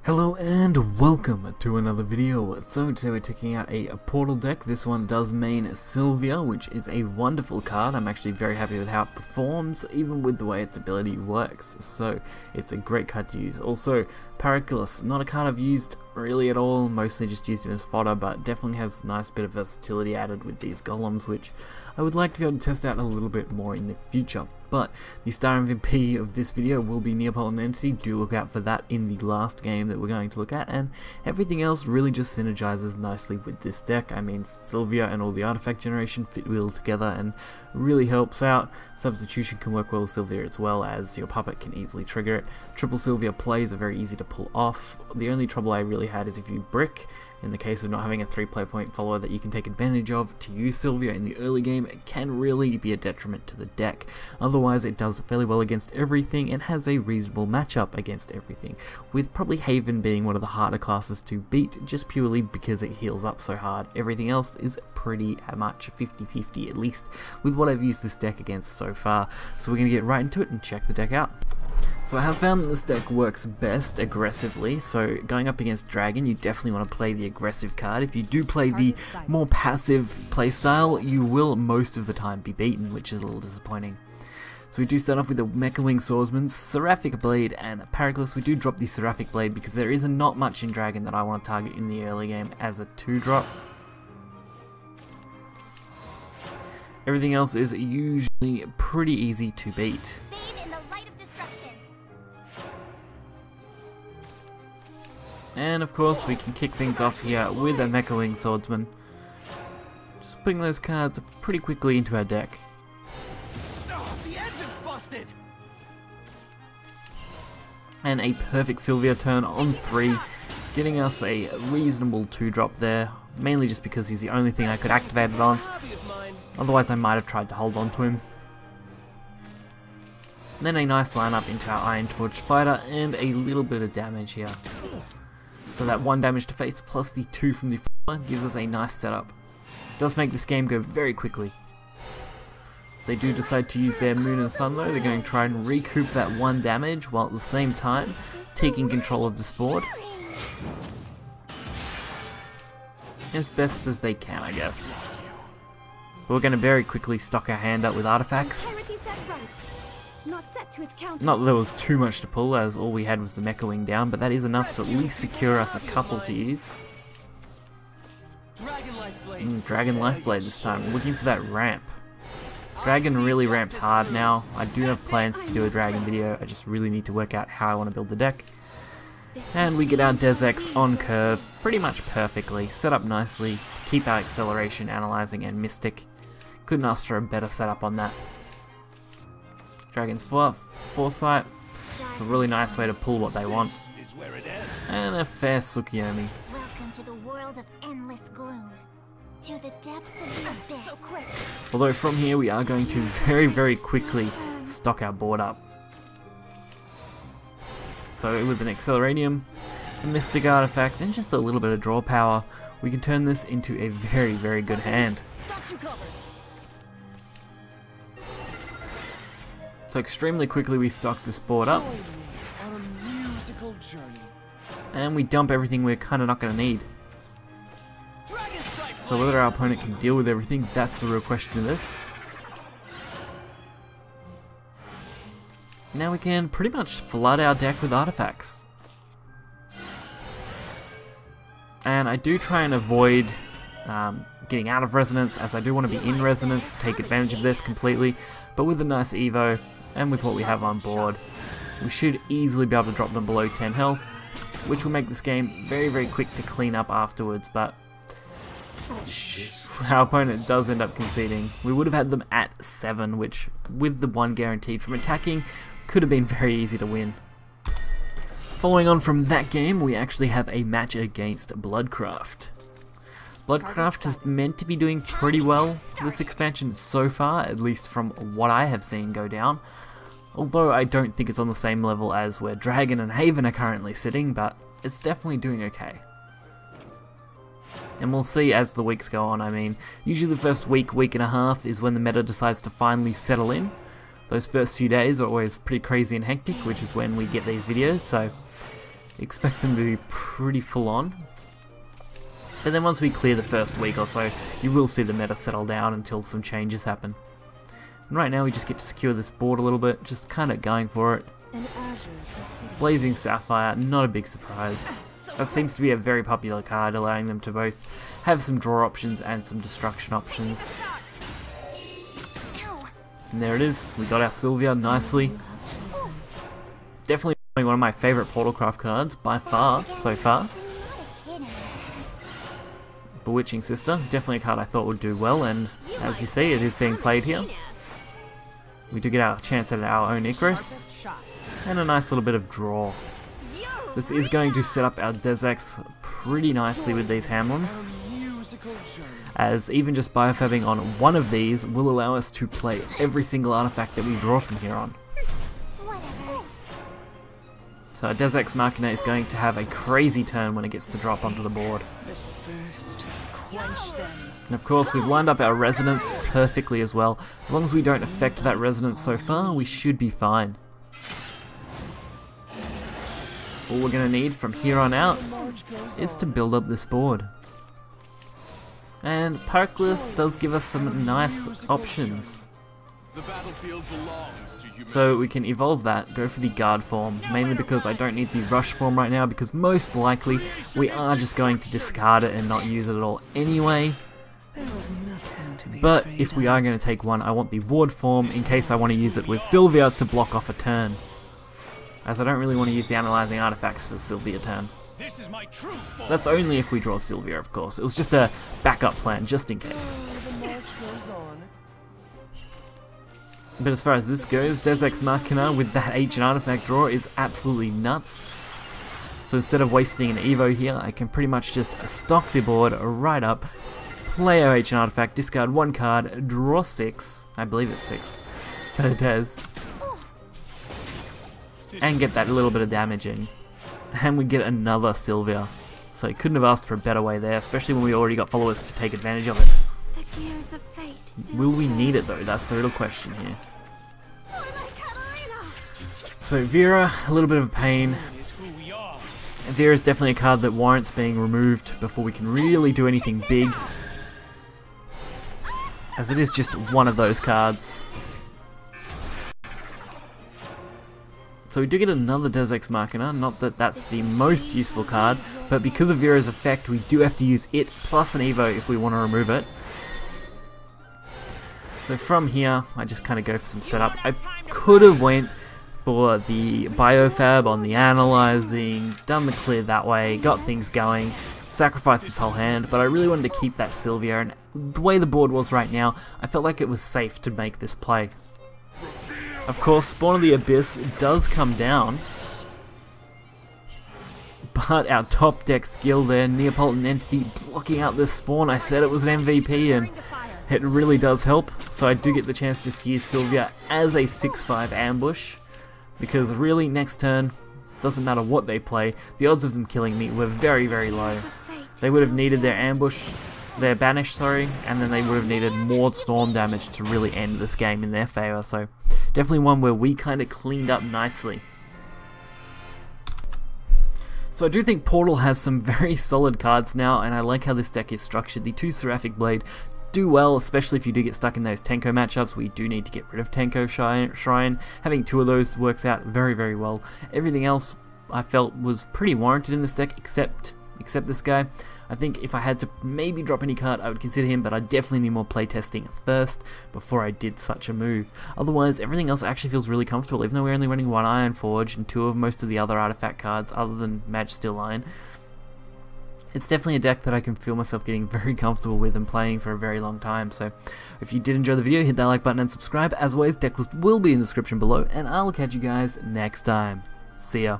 Hello and welcome to another video. So today we're taking out a portal deck. This one does main Silva, which is a wonderful card. I'm actually very happy with how it performs, even with the way its ability works. So it's a great card to use. Also, Portalcraft, not a card I've used really at all, mostly just used him as fodder, but definitely has a nice bit of versatility added with these golems, which I would like to be able to test out a little bit more in the future. But the star MVP of this video will be Neapolitan Entity. Do look out for that in the last game that we're going to look at, and everything else really just synergizes nicely with this deck. I mean, Silva and all the artifact generation fit well together and really helps out. Substitution can work well with Silva as well, as your puppet can easily trigger it. Triple Silva plays are very easy to pull off. The only trouble I really had is if you brick. In the case of not having a 3-play point follower that you can take advantage of to use Silva in the early game, it can really be a detriment to the deck. Otherwise, it does fairly well against everything and has a reasonable matchup against everything, with probably Haven being one of the harder classes to beat just purely because it heals up so hard. Everything else is pretty much 50-50, at least with what I've used this deck against so far. So we're going to get right into it and check the deck out. So I have found that this deck works best aggressively, so going up against Dragon, you definitely want to play the aggressive card. If you do play the more passive playstyle, you will most of the time be beaten, which is a little disappointing. So we do start off with the Mecha Wing Swordsman, Seraphic Blade, and Portalcraft. We do drop the Seraphic Blade because there is not much in Dragon that I want to target in the early game as a 2-drop. Everything else is usually pretty easy to beat. And of course we can kick things off here with a Mecha Wing Swordsman. Just putting those cards pretty quickly into our deck. Oh, the engine's busted. And a perfect Silva turn on 3, getting us a reasonable 2-drop there, mainly just because he's the only thing I could activate it on. Otherwise I might have tried to hold on to him. Then a nice lineup into our Iron Torch Fighter and a little bit of damage here. So that 1 damage to face plus the 2 from the fire gives us a nice setup. Does make this game go very quickly. If they do decide to use their Moon and Sun though, they're going to try and recoup that 1 damage while at the same time taking control of this board as best as they can, I guess. But we're going to very quickly stock our hand up with artifacts. Not that there was too much to pull, as all we had was the Mecha Wing down, but that is enough to at least secure us a couple to use. Dragon Lifeblade this time, looking for that ramp. Dragon really ramps hard now. I do have plans to do a Dragon video, I just really need to work out how I want to build the deck. And we get our Desex on curve pretty much perfectly, set up nicely to keep our acceleration, analyzing, and mystic. Couldn't ask for a better setup on that. Dragon's Foresight, it's a really nice way to pull what they want. And a fair Tsukuyomi. Welcome to the world of endless gloom. To the depths of the abyss. Although from here we are going to very quickly stock our board up. So with an Acceleranium, a Mystic Artifact, and just a little bit of draw power, we can turn this into a very good hand. So extremely quickly we stock this board up, and we dump everything we're kind of not going to need. So whether our opponent can deal with everything, that's the real question of this. Now we can pretty much flood our deck with artifacts. And I do try and avoid getting out of resonance, as I do want to be in resonance to take advantage of this completely, but with a nice Evo and with what we have on board, we should easily be able to drop them below 10 health, which will make this game very quick to clean up afterwards, but our opponent does end up conceding. We would have had them at 7, which with the 1 guaranteed from attacking could have been very easy to win. Following on from that game, we actually have a match against Bloodcraft. Bloodcraft is meant to be doing pretty well this expansion so far, at least from what I have seen go down. Although I don't think it's on the same level as where Dragon and Haven are currently sitting, but it's definitely doing okay. And we'll see as the weeks go on. I mean, usually the first week and a half is when the meta decides to finally settle in. Those first few days are always pretty crazy and hectic, which is when we get these videos, so Expect them to be pretty full on. But then once we clear the first week or so, you will see the meta settle down until some changes happen. And right now we just get to secure this board a little bit, just kind of going for it. Blazing Sapphire, not a big surprise. That seems to be a very popular card, allowing them to both have some draw options and some destruction options. And there it is, we got our Silvia nicely. Definitely one of my favourite Portalcraft cards, by far, so far. Bewitching Sister, definitely a card I thought would do well, and as you see, it is being played here. We do get our chance at our own Icarus, and a nice little bit of draw. This is going to set up our Desex pretty nicely with these Hamlins, as even just biofabbing on one of these will allow us to play every single artifact that we draw from here on. So our Desex Machina is going to have a crazy turn when it gets to drop onto the board. And of course we've lined up our Resonance perfectly as well. As long as we don't affect that Resonance so far, we should be fine. All we're going to need from here on out is to build up this board. And Parkless does give us some nice options. So we can evolve that, go for the guard form, mainly because I don't need the rush form right now, because most likely we are just going to discard it and not use it at all anyway. But if we are going to take one, I want the ward form in case I want to use it with Sylvia to block off a turn, as I don't really want to use the analyzing artifacts for the Sylvia turn. That's only if we draw Sylvia, of course. It was just a backup plan, just in case. But as far as this goes, Desex Machina with that ancient artifact draw is absolutely nuts. So instead of wasting an Evo here, I can pretty much just stock the board right up, play our ancient artifact, discard one card, draw 6, I believe it's 6, for Des, and get that little bit of damage in. And we get another Sylvia. So couldn't have asked for a better way there, especially when we already got followers to take advantage of it. Will we need it though? That's the real question here. So Vera, a little bit of a pain. Vera is definitely a card that warrants being removed before we can really do anything big, as it is just one of those cards. So we do get another Desex Machina, not that that's the most useful card, but because of Vera's effect we do have to use it plus an Evo if we want to remove it. So from here, I just kind of go for some setup. I could have went for the biofab on the analyzing, done the clear that way, got things going, sacrificed this whole hand, but I really wanted to keep that Sylvia, and the way the board was right now, I felt like it was safe to make this play. Of course, Spawn of the Abyss does come down, but our top deck skill there, Neapolitan Entity, blocking out this spawn, I said it was an MVP, and it really does help. So I do get the chance just to use Sylvia as a 6/5 ambush, because really next turn, doesn't matter what they play, the odds of them killing me were very, very low. They would have needed their ambush, their banish, sorry, and then they would have needed more storm damage to really end this game in their favour. So definitely one where we kind of cleaned up nicely. So I do think Portal has some very solid cards now, and I like how this deck is structured. The 2 Seraphic Blade do well, especially if you do get stuck in those Tenko matchups. We do need to get rid of Tenko Shrine. Having 2 of those works out very, very well. Everything else I felt was pretty warranted in this deck, except this guy. I think if I had to maybe drop any card, I would consider him, but I definitely need more playtesting first before I did such a move. Otherwise, everything else actually feels really comfortable, even though we're only running 1 Iron Forge and 2 of most of the other artifact cards other than Mage Steel Iron. It's definitely a deck that I can feel myself getting very comfortable with and playing for a very long time. So if you did enjoy the video, hit that like button and subscribe. As always, deck list will be in the description below, and I'll catch you guys next time. See ya.